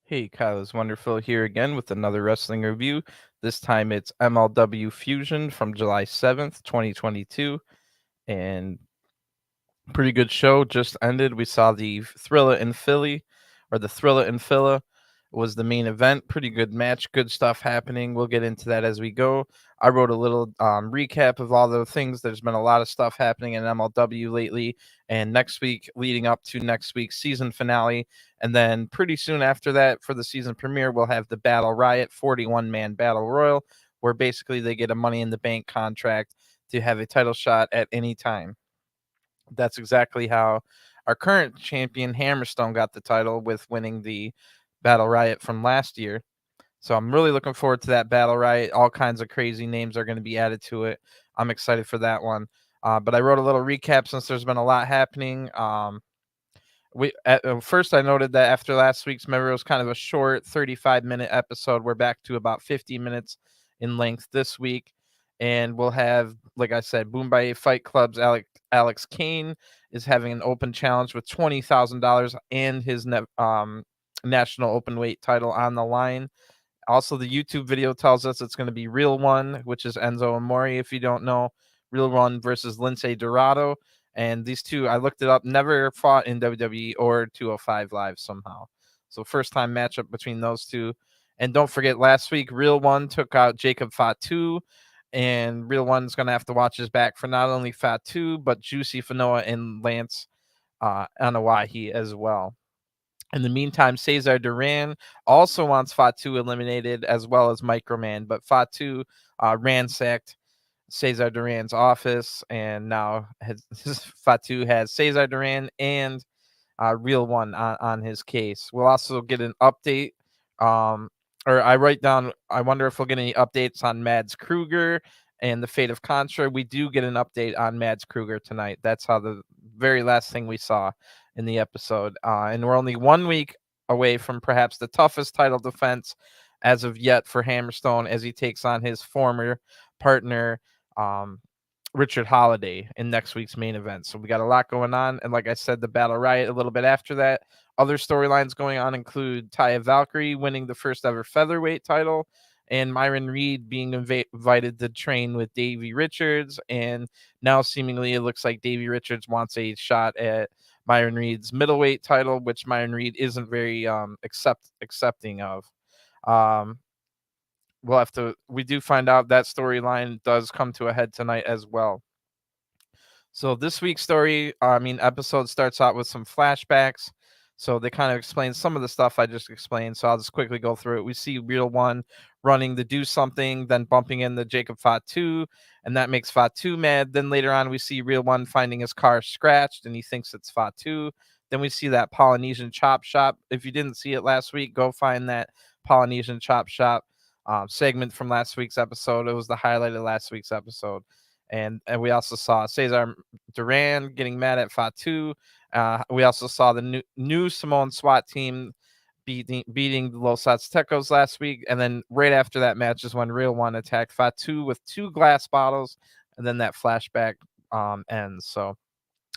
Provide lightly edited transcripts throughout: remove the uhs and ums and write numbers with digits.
Hey, Kyle is wonderful here again with another wrestling review. This time it's MLW Fusion from July 7th, 2022. And pretty good show just ended. We saw the Thrilla in Philly, or the Thrilla in Phila was the main event. Pretty good match, good stuff happening. We'll get into that as we go. I wrote a little recap of all the things. There's been a lot of stuff happening in MLW lately, and next week, leading up to next week's season finale, and then pretty soon after that, for the season premiere, we'll have the Battle Riot 41-man Battle Royal, where basically they get a Money in the Bank contract to have a title shot at any time. That's exactly how our current champion Hammerstone got the title with winning the Battle Riot from last year. So I'm really looking forward to that Battle Riot. All kinds of crazy names are going to be added to it. I'm excited for that one. But I wrote a little recap since there's been a lot happening. First I noted that after last week's, remember, it was kind of a short 35-minute episode. We're back to about 50 minutes in length this week, and we'll have, like I said, Boombai Fight Club's Alex Kane is having an open challenge with $20,000 and his national openweight title on the line. Also, the YouTube video tells us it's going to be Real One, which is Enzo Amore, if you don't know. Real One versus Lince Dorado. And these two, I looked it up, never fought in WWE or 205 Live somehow. So first time matchup between those two. And don't forget, last week, Real One took out Jacob Fatu. And Real One's going to have to watch his back for not only Fatu, but Juicy Fanoa and Lance Anawahi as well. In the meantime, Cesar Duran also wants Fatu eliminated, as well as Microman, but Fatu ransacked Cesar Duran's office, and now Fatu has Cesar Duran and Real One on his case. We'll also get an update, or I write down, I wonder if we'll get any updates on Mads Kruger and the fate of Contra. We do get an update on Mads Kruger tonight. That's how the very last thing we saw in the episode. And we're only 1 week away from perhaps the toughest title defense as of yet for Hammerstone, as he takes on his former partner, Richard Holiday, in next week's main event. So we got a lot going on. And like I said, the Battle Riot a little bit after that. Other storylines going on include Taya Valkyrie winning the first ever featherweight title, and Myron Reed being invited to train with Davey Richards. And now seemingly it looks like Davey Richards wants a shot at Myron Reed's middleweight title, which Myron Reed isn't very accepting of. We do find out that storyline does come to a head tonight as well. So this week's episode starts out with some flashbacks. So they kind of explain some of the stuff I just explained. So I'll just quickly go through it. We see Real One running to do something, then bumping into Jacob Fatu, and that makes Fatu mad. Then later on, we see Real One finding his car scratched, and he thinks it's Fatu. Then we see that Polynesian chop shop. If you didn't see it last week, go find that Polynesian chop shop segment from last week's episode. It was the highlight of last week's episode. And we also saw Cesar Duran getting mad at Fatu. We also saw the new Samoan SWAT team beating the Los Aztecos last week. And then right after that match is when Real One attacked Fatu with 2 glass bottles. And then that flashback ends. So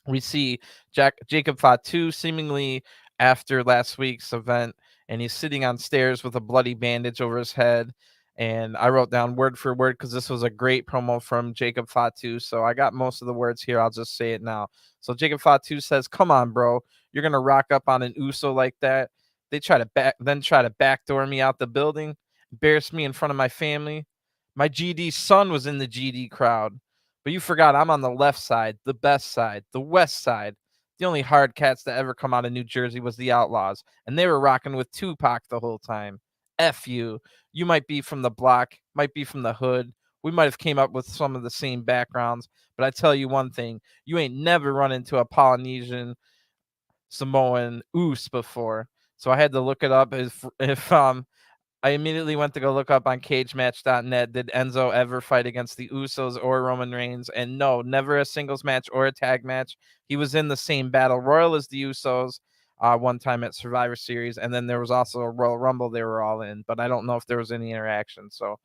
we see Jacob Fatu seemingly after last week's event, and he's sitting on stairs with a bloody bandage over his head. And I wrote down word for word because this was a great promo from Jacob Fatu. So I got most of the words here. I'll just say it now. So Jacob Fatu says, "Come on, bro. You're going to rock up on an Uso like that. They try to backdoor me out the building, embarrass me in front of my family. My GD son was in the GD crowd. But you forgot I'm on the left side, the best side, the west side. The only hard cats that ever come out of New Jersey was the Outlaws, and they were rocking with Tupac the whole time. F you. You might be from the block, might be from the hood. We might have came up with some of the same backgrounds, but I tell you one thing, you ain't never run into a Polynesian Samoan oos before." So I had to look it up. If I immediately went to go look up on cagematch.net, did Enzo ever fight against the Usos or Roman Reigns? And no, never a singles match or a tag match. He was in the same battle royal as the Usos one time at Survivor Series, and then there was also a Royal Rumble they were all in, but I don't know if there was any interaction. So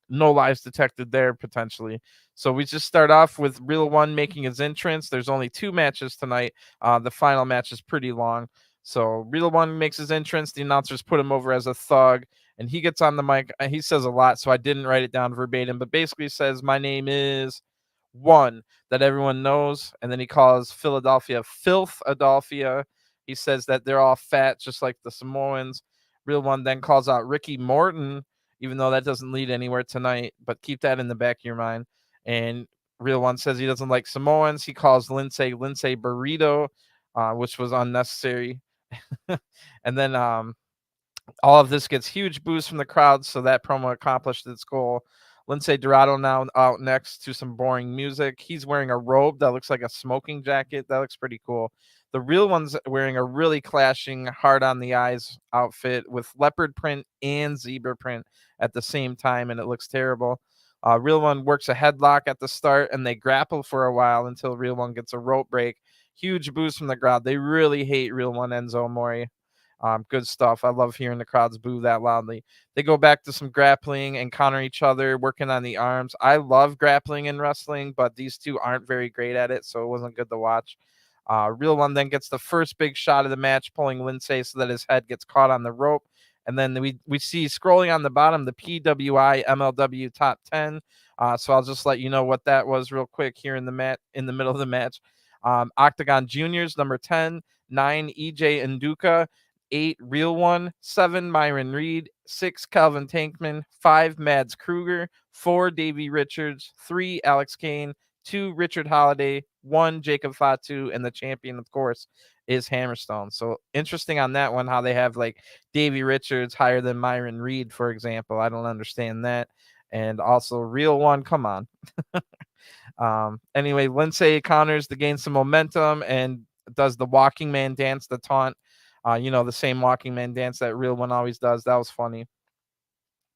no lives detected there potentially. So we just start off with Real One making his entrance. There's only 2 matches tonight. The final match is pretty long. So Real One makes his entrance. The announcers put him over as a thug, and he gets on the mic. He says a lot, so I didn't write it down verbatim, but basically says, "My name is one," that everyone knows, and then he calls Philadelphia Filth Adolphia. He says that they're all fat, just like the Samoans. Real One then calls out Ricky Morton, even though that doesn't lead anywhere tonight, but keep that in the back of your mind. And Real One says he doesn't like Samoans. He calls Lince Burrito, which was unnecessary. And then all of this gets huge boost from the crowd, so that promo accomplished its goal. Lince Dorado now out next to some boring music. He's wearing a robe that looks like a smoking jacket. That looks pretty cool. The Real One's wearing a really clashing, hard on the eyes outfit with leopard print and zebra print at the same time, and it looks terrible. Real One works a headlock at the start, and they grapple for a while until Real One gets a rope break. Huge boost from the crowd. They really hate Real One Enzo Amore. Good stuff. I love hearing the crowds boo that loudly. They go back to some grappling and counter each other, working on the arms. I love grappling and wrestling, but these two aren't very great at it, so it wasn't good to watch. Real One then gets the first big shot of the match, pulling Lince so that his head gets caught on the rope. And then we see scrolling on the bottom the PWI MLW top 10. So I'll just let you know what that was real quick here in the middle of the match. Octagon Juniors number 10, 9 EJ Nduka, 8 Real One, 7 Myron Reed, 6 Calvin Tankman, 5 Mads Kruger, 4 Davey Richards, 3 Alex Kane, 2 Richard Holiday, 1 Jacob Fatu, and the champion, of course, is Hammerstone. So interesting on that one, how they have like Davey Richards higher than Myron Reed, for example. I don't understand that. And also Real One, come on. Anyway, Lince counters to gain some momentum and does the walking man dance, the taunt. The same walking man dance that Real One always does. That was funny.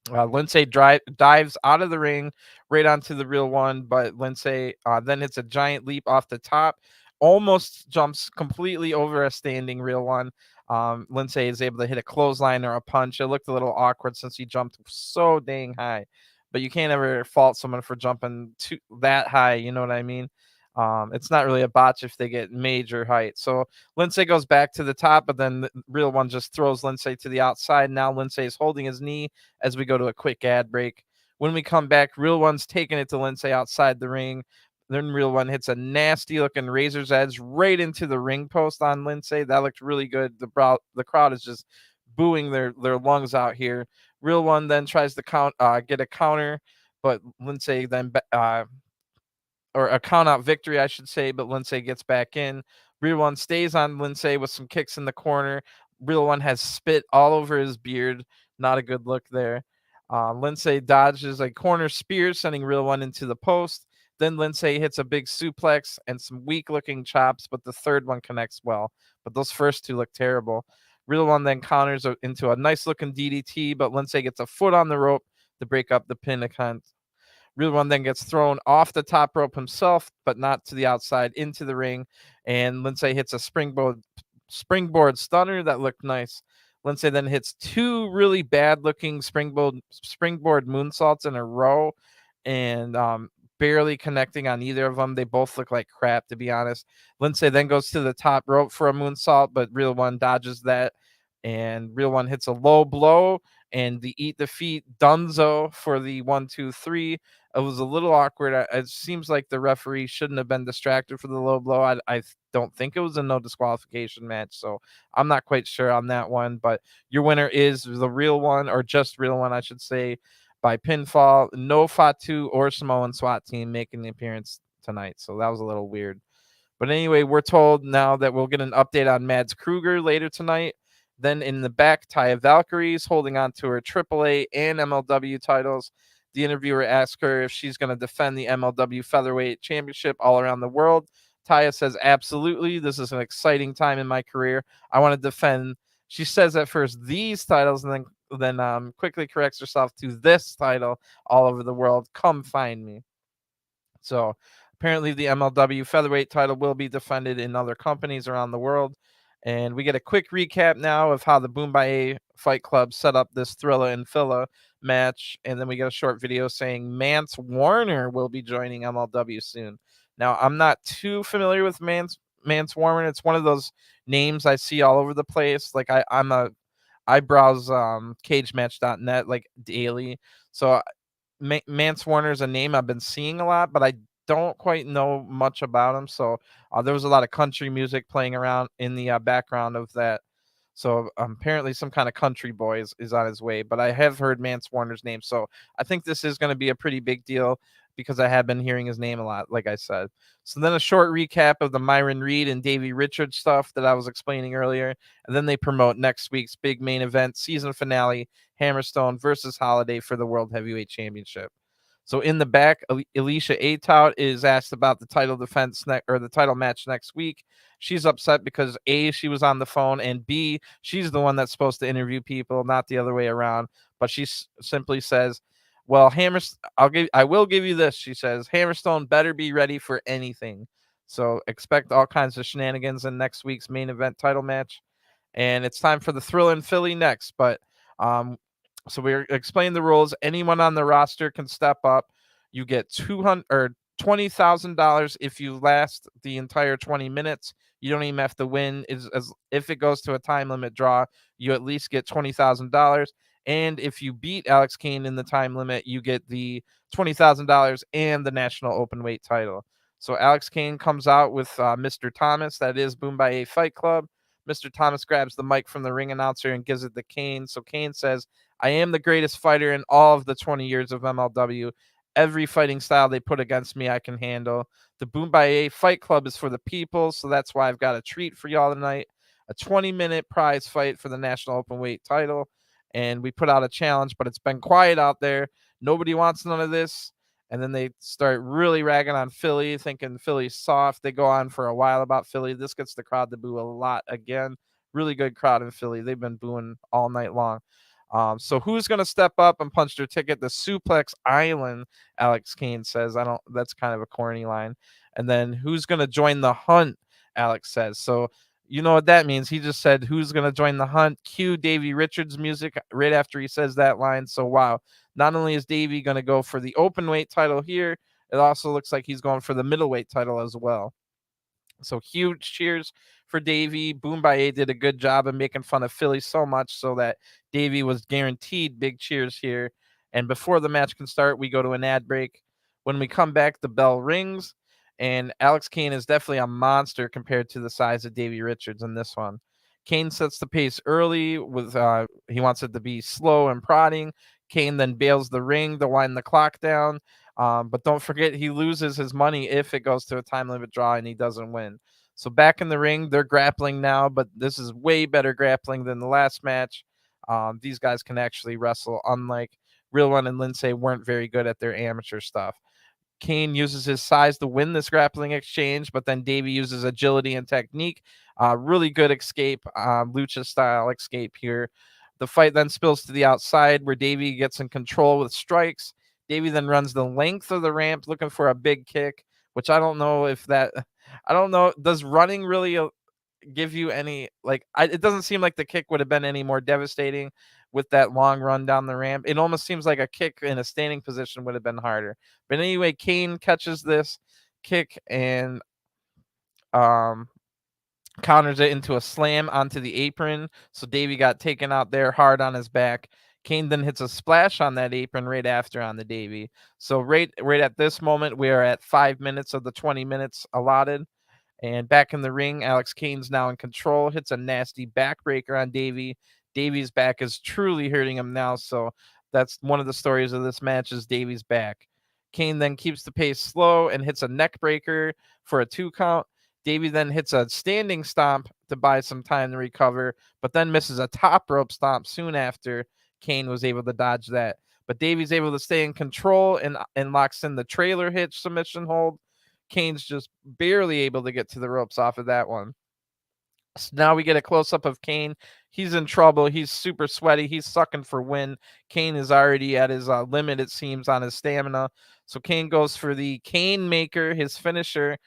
Lince dives out of the ring right onto the Real One, but Lince then hits a giant leap off the top, almost jumps completely over a standing Real One. Lince is able to hit a clothesline or a punch. It looked a little awkward since he jumped so dang high, but you can't ever fault someone for jumping that high. You know what I mean? It's not really a botch if they get major height. So Lince goes back to the top, but then the Real One just throws Lince to the outside. Now Lince is holding his knee as we go to a quick ad break. When we come back, Real One's taking it to Lince outside the ring. Then Real One hits a nasty looking razor's edge right into the ring post on Lince. That looked really good. The crowd is just booing their lungs out here. Real One then tries to get a counter, but Lince then or a count out victory, I should say, but Lince gets back in. Real One stays on Lince with some kicks in the corner. Real One has spit all over his beard. Not a good look there. Lince dodges a corner spear, sending Real One into the post. Then Lince hits a big suplex and some weak looking chops, but the third one connects well. But those first two look terrible. Real One then counters into a nice looking DDT, but Lince gets a foot on the rope to break up the pin attempt. Real One then gets thrown off the top rope himself, but not to the outside, into the ring. And Lince hits a springboard stunner that looked nice. Lince then hits 2 really bad looking springboard moonsaults in a row, and barely connecting on either of them. They both look like crap, to be honest. Lince then goes to the top rope for a moonsault, but Real One dodges that. And Real One hits a low blow and the eat the feet Dunzo for the 1, 2, 3. It was a little awkward. It seems like the referee shouldn't have been distracted for the low blow. I don't think it was a no disqualification match, so I'm not quite sure on that one. But your winner is the Real One, or just Real One, I should say, by pinfall. No Fatu or Samoan SWAT team making the appearance tonight, so that was a little weird. But anyway, we're told now that we'll get an update on Mads Kruger later tonight. Then in the back, Taya Valkyrie's holding on to her AAA and MLW titles. The interviewer asked her if she's going to defend the MLW Featherweight Championship all around the world. Taya says, absolutely. This is an exciting time in my career. I want to defend, she says at first, these titles, and then quickly corrects herself to this title all over the world. Come find me. So apparently the MLW Featherweight title will be defended in other companies around the world. And we get a quick recap now of how the Boombaye Fight Club set up this Trilla and phila match. And then we get a short video saying Mance Warner will be joining MLW soon. Now, I'm not too familiar with Mance Mance Warner. It's one of those names I see all over the place. Like I browse cagematch.net like daily. So Mance Warner is a name I've been seeing a lot, but I don't quite know much about him. So there was a lot of country music playing around in the background of that. So apparently some kind of country boy is on his way, but I have heard Mance Warner's name. So I think this is going to be a pretty big deal because I have been hearing his name a lot, like I said. So then a short recap of the Myron Reed and Davey Richards stuff that I was explaining earlier. And then they promote next week's big main event, season finale, Hammerstone versus Holiday for the World Heavyweight Championship. So in the back, Alicia Atout is asked about the title defense or the title match next week. She's upset because A, she was on the phone, and B, she's the one that's supposed to interview people, not the other way around. But she simply says, "Well, I will give you this." She says, "Hammerstone better be ready for anything." So expect all kinds of shenanigans in next week's main event title match. And it's time for the Thrill in Philly next. But um, so we're explaining the rules. Anyone on the roster can step up. You get $20,000 if you last the entire 20 minutes. You don't even have to win. As if it goes to a time limit draw, you at least get $20,000. And if you beat Alex Kane in the time limit, you get the $20,000 and the national openweight title. So Alex Kane comes out with Mr. Thomas, that is Boombaye Fight Club. Mr. Thomas grabs the mic from the ring announcer and gives it to Kane. So Kane says, "I am the greatest fighter in all of the 20 years of MLW. Every fighting style they put against me, I can handle. The Boombaye Fight Club is for the people, so that's why I've got a treat for y'all tonight. A 20-minute prize fight for the national openweight title. And we put out a challenge, but it's been quiet out there. Nobody wants none of this." And then they start really ragging on Philly, thinking Philly's soft. They go on for a while about Philly. This gets the crowd to boo a lot again. Really good crowd in Philly. They've been booing all night long. So who's going to step up and punch their ticket? The Suplex Island, Alex Kane says. That's kind of a corny line. And then who's going to join the hunt? Alex says. So you know what that means. He just said, "Who's going to join the hunt?" Cue Davey Richards music right after he says that line. So wow. Not only is Davey going to go for the openweight title here, it also looks like he's going for the middleweight title as well. So huge cheers for Davey. Boombaye did a good job of making fun of Philly so much so that Davey was guaranteed big cheers here. And before the match can start, we go to an ad break. When we come back, the bell rings, and Alex Kane is definitely a monster compared to the size of Davey Richards in this one. Kane sets the pace early with he wants it to be slow and prodding. Kane then bails the ring to wind the clock down. But don't forget, he loses his money if it goes to a time limit draw and he doesn't win. So back in the ring, they're grappling now, but this is way better grappling than the last match. These guys can actually wrestle, unlike Real One and Lince weren't very good at their amateur stuff. Kane uses his size to win this grappling exchange, but then Davey uses agility and technique. Really good escape, lucha style escape here. The fight then spills to the outside where Davey gets in control with strikes. Davey then runs the length of the ramp looking for a big kick, which I don't know if that, I don't know. Does running really give you any, it doesn't seem like the kick would have been any more devastating with that long run down the ramp. It almost seems like a kick in a standing position would have been harder. But anyway, Kane catches this kick and counters it into a slam onto the apron. So Davey got taken out there hard on his back. Kane then hits a splash on that apron right after on the Davey. So right at this moment, we are at 5 minutes of the 20 minutes allotted. And back in the ring, Alex Kane's now in control, hits a nasty backbreaker on Davey. Davey's back is truly hurting him now, so that's one of the stories of this match is Davey's back. Kane then keeps the pace slow and hits a neck breaker for a 2 count. Davey then hits a standing stomp to buy some time to recover, but then misses a top rope stomp soon after. Kane was able to dodge that. But Davey's able to stay in control and locks in the trailer hitch submission hold. Kane's just barely able to get to the ropes off of that one. So now we get a close-up of Kane. He's in trouble. He's super sweaty. He's sucking for wind. Kane is already at his limit, it seems, on his stamina. So Kane goes for the Kane Maker, his finisher.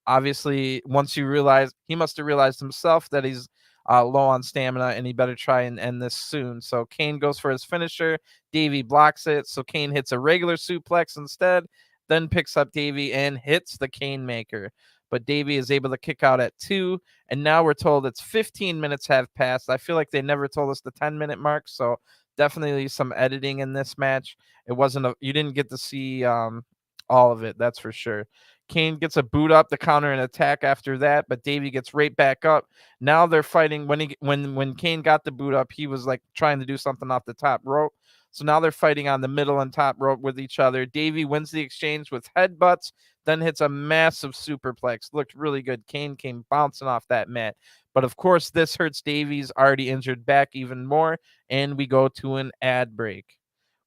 Obviously, once you realize, he must have realized himself that he's low on stamina, and he better try and end this soon. So Kane goes for his finisher. Davey blocks it. So Kane hits a regular suplex instead, then picks up Davey and hits the Kane Maker. but Davey is able to kick out at 2, and now we're told it's 15 minutes have passed. I feel like they never told us the 10-minute mark, so definitely some editing in this match. It wasn't you didn't get to see all of it, that's for sure. Kane gets a boot up to counter an attack after that, but Davey gets right back up. Now they're fighting. When Kane got the boot up, he was like trying to do something off the top rope. So now they're fighting on the middle and top rope with each other. Davey wins the exchange with headbutts, then hits a massive superplex. Looked really good. Kane came bouncing off that mat. But of course, this hurts Davey's already injured back even more, and we go to an ad break,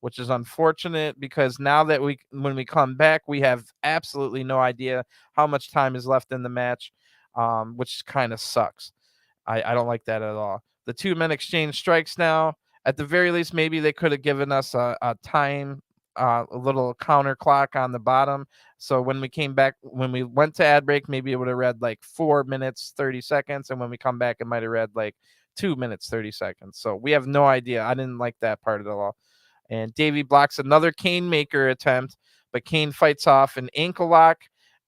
which is unfortunate because now that when we come back, we have absolutely no idea how much time is left in the match, which kind of sucks. I don't like that at all. The 2 men exchange strikes now. At the very least, maybe they could have given us a time, a little counter clock on the bottom. So when we came back, when we went to ad break, maybe it would have read like 4 minutes, 30 seconds. And when we come back, it might have read like 2 minutes, 30 seconds. So we have no idea. I didn't like that part at all. And Davey blocks another Kane maker attempt, but Kane fights off an ankle lock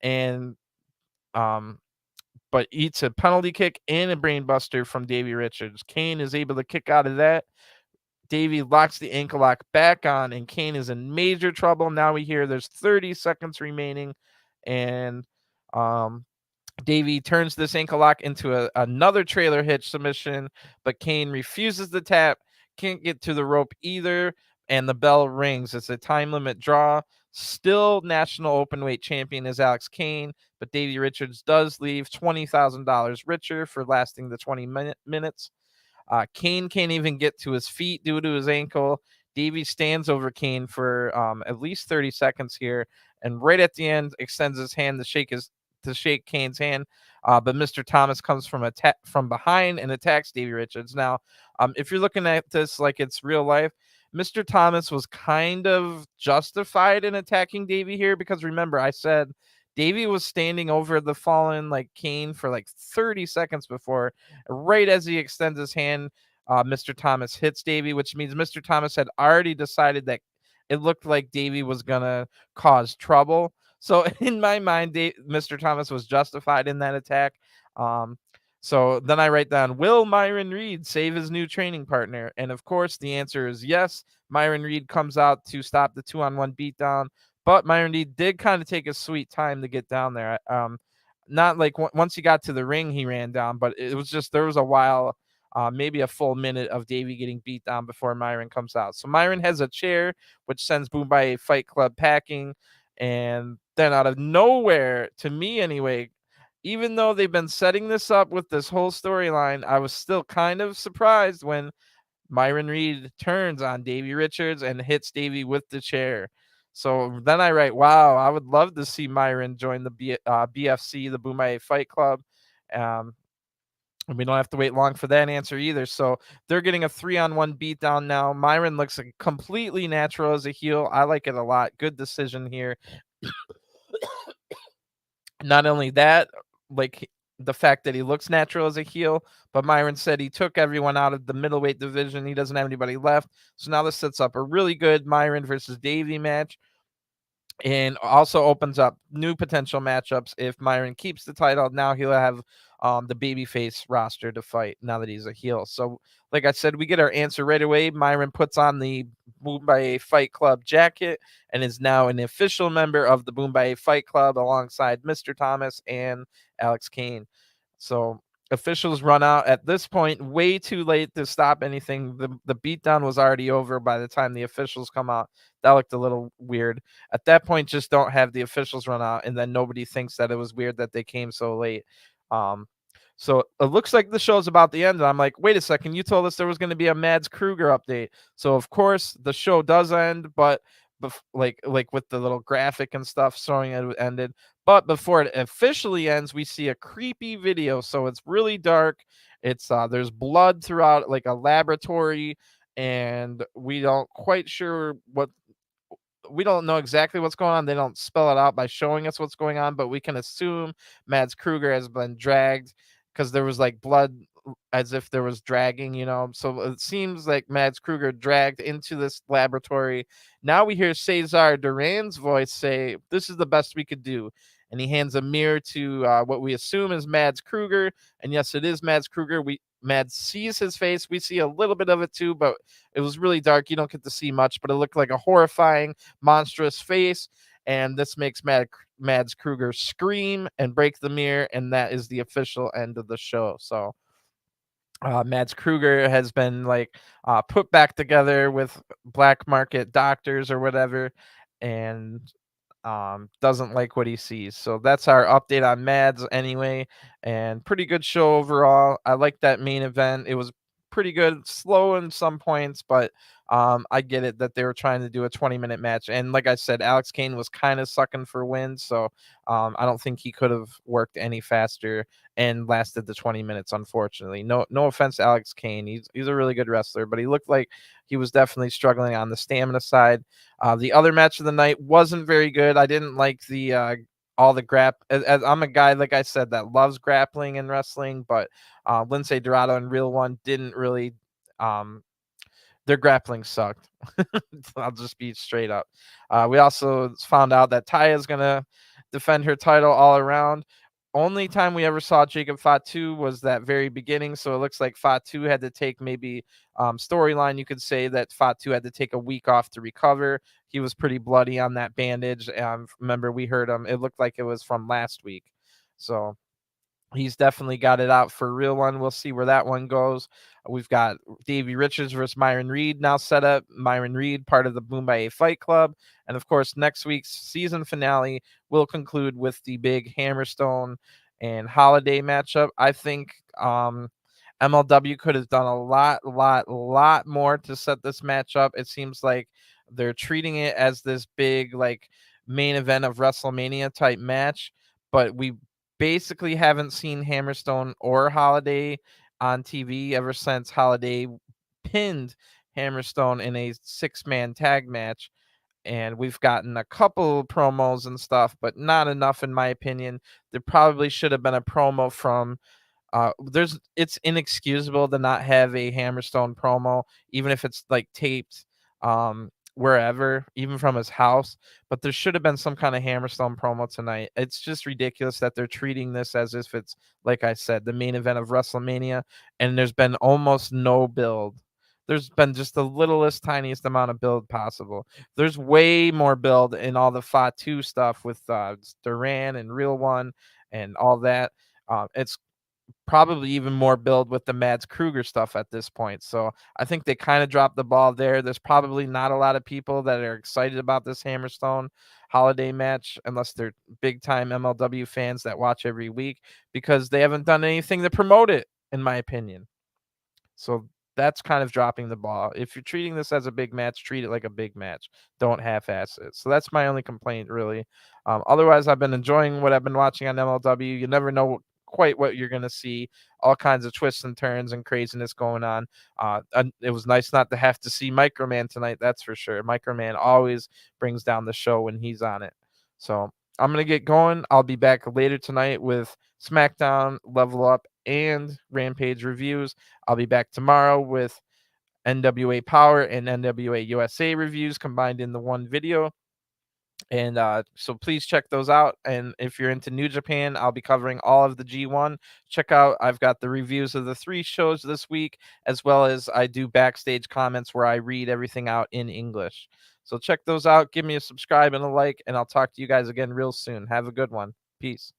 and but eats a penalty kick and a brainbuster from Davey Richards. Kane is able to kick out of that. Davey locks the ankle lock back on, and Kane is in major trouble. Now we hear there's 30 seconds remaining, and Davey turns this ankle lock into another trailer hitch submission, but Kane refuses the tap, can't get to the rope either, and the bell rings. It's a time limit draw. Still national openweight champion is Alex Kane, but Davey Richards does leave $20,000 richer for lasting the 20 minutes. Kane can't even get to his feet due to his ankle. Davey stands over Kane for at least 30 seconds here, and right at the end extends his hand to shake Kane's hand. But Mr. Thomas comes from behind and attacks Davey Richards. Now, if you're looking at this like it's real life, Mr. Thomas was kind of justified in attacking Davey here because remember, I said Davey was standing over the fallen like Kane for like 30 seconds before. Right as he extends his hand, Mr. Thomas hits Davey, which means Mr. Thomas had already decided that it looked like Davey was gonna cause trouble. So in my mind, Mr. Thomas was justified in that attack. So then I write down, will Myron Reed save his new training partner? And of course, the answer is yes. Myron Reed comes out to stop the 2-on-1 beatdown, but Myron Reed did kind of take a sweet time to get down there. Not like once he got to the ring, he ran down, but it was just there was a while, maybe a full minute of Davey getting beat down before Myron comes out. So Myron has a chair, which sends Boombai Fight Club packing. And then out of nowhere, to me anyway, even though they've been setting this up with this whole storyline, I was still kind of surprised when Myron Reed turns on Davey Richards and hits Davey with the chair. So then I write, wow, I would love to see Myron join the BFC, the Boombai Fight Club. And we don't have to wait long for that answer either. So they're getting a 3-on-1 beatdown now. Myron looks completely natural as a heel. I like it a lot. Good decision here. Not only that, like the fact that he looks natural as a heel, but Myron said he took everyone out of the middleweight division. He doesn't have anybody left. So now this sets up a really good Myron versus Davey match. And also opens up new potential matchups. If Myron keeps the title, now he'll have the babyface roster to fight now that he's a heel. So, like I said, we get our answer right away. Myron puts on the Boombai Fight Club jacket and is now an official member of the Boombai Fight Club alongside Mr. Thomas and Alex Kane. So officials run out at this point, way too late to stop anything. The beatdown was already over by the time the officials come out. That looked a little weird. At that point, just don't have the officials run out, and then nobody thinks that it was weird that they came so late. So it looks like the show's about to end, and I'm like, wait a second, you told us there was going to be a Mads Kruger update. So of course the show does end, but like with the little graphic and stuff showing it ended. But before it officially ends, we see a creepy video. So it's really dark. It's there's blood throughout like a laboratory, and we don't know exactly what's going on. They don't spell it out by showing us what's going on, but we can assume Mads Kruger has been dragged because there was like blood as if there was dragging, So it seems like Mads Kruger dragged into this laboratory. Now we hear Cesar Duran's voice say, "This is the best we could do." and he hands a mirror to what we assume is Mads Kruger. And yes, it is Mads Kruger. Mads sees his face. We see a little bit of it too, but it was really dark. You don't get to see much, but it looked like a horrifying, monstrous face. And this makes Mads Kruger scream and break the mirror, and that is the official end of the show. So Mads Kruger has been like put back together with black market doctors or whatever, and doesn't like what he sees. So that's our update on Mads anyway, and pretty good show overall. I like that main event. It was pretty good, slow in some points, but I get it that they were trying to do a 20-minute match. And like I said, Alex Kane was kind of sucking for wins, so I don't think he could have worked any faster and lasted the 20 minutes, unfortunately. No offense to Alex Kane. He's a really good wrestler, but he looked like he was definitely struggling on the stamina side. The other match of the night wasn't very good. I didn't like the all the as I'm a guy, like I said, that loves grappling and wrestling, but Lince, Dorado, and Real One didn't really their grappling sucked. I'll just be straight up. We also found out that Taya is gonna defend her title all around. Only time we ever saw Jacob Fatu was that very beginning, so it looks like Fatu had to take maybe storyline. You could say that Fatu had to take a week off to recover. He was pretty bloody on that bandage. Remember, we heard him. It looked like it was from last week. So he's definitely got it out for a Real One. We'll see where that one goes. We've got Davey Richards versus Myron Reed now set up. Myron Reed, part of the Boombaye Fight Club. And of course, next week's season finale will conclude with the big Hammerstone and Holiday matchup. I think MLW could have done a lot more to set this match up. It seems like they're treating it as this big, like, main event of WrestleMania type match, but we basically haven't seen Hammerstone or Holiday on TV ever since Holiday pinned Hammerstone in a 6-man tag match. And we've gotten a couple promos and stuff, but not enough, in my opinion. There probably should have been a promo from it's inexcusable to not have a Hammerstone promo, even if it's like taped wherever, even from his house. But there should have been some kind of Hammerstone promo tonight. It's just ridiculous that they're treating this as if it's, like I said, the main event of WrestleMania, and there's been almost no build. There's been just the littlest, tiniest amount of build possible. There's way more build in all the Fatu stuff with Duran and Real One and all that. It's probably even more build with the Mads Kruger stuff at this point. So I think they kind of dropped the ball there. There's probably not a lot of people that are excited about this Hammerstone Holiday match unless they're big time MLW fans that watch every week, because they haven't done anything to promote it, in my opinion. So that's kind of dropping the ball. If you're treating this as a big match, treat it like a big match. Don't half-ass it. So that's my only complaint, really. Otherwise, I've been enjoying what I've been watching on MLW. You never know quite what you're going to see. All kinds of twists and turns and craziness going on. And it was nice not to have to see Microman tonight, that's for sure. Microman always brings down the show when he's on it. So I'm going to get going. I'll be back later tonight with SmackDown, Level Up, and Rampage reviews. I'll be back tomorrow with NWA Power and NWA USA reviews combined in the one video. And so please check those out. And if you're into New Japan, I'll be covering all of the G1. Check out, I've got the reviews of the 3 shows this week, as well as I do backstage comments where I read everything out in English. So check those out. Give me a subscribe and a like, and I'll talk to you guys again real soon. Have a good one. Peace.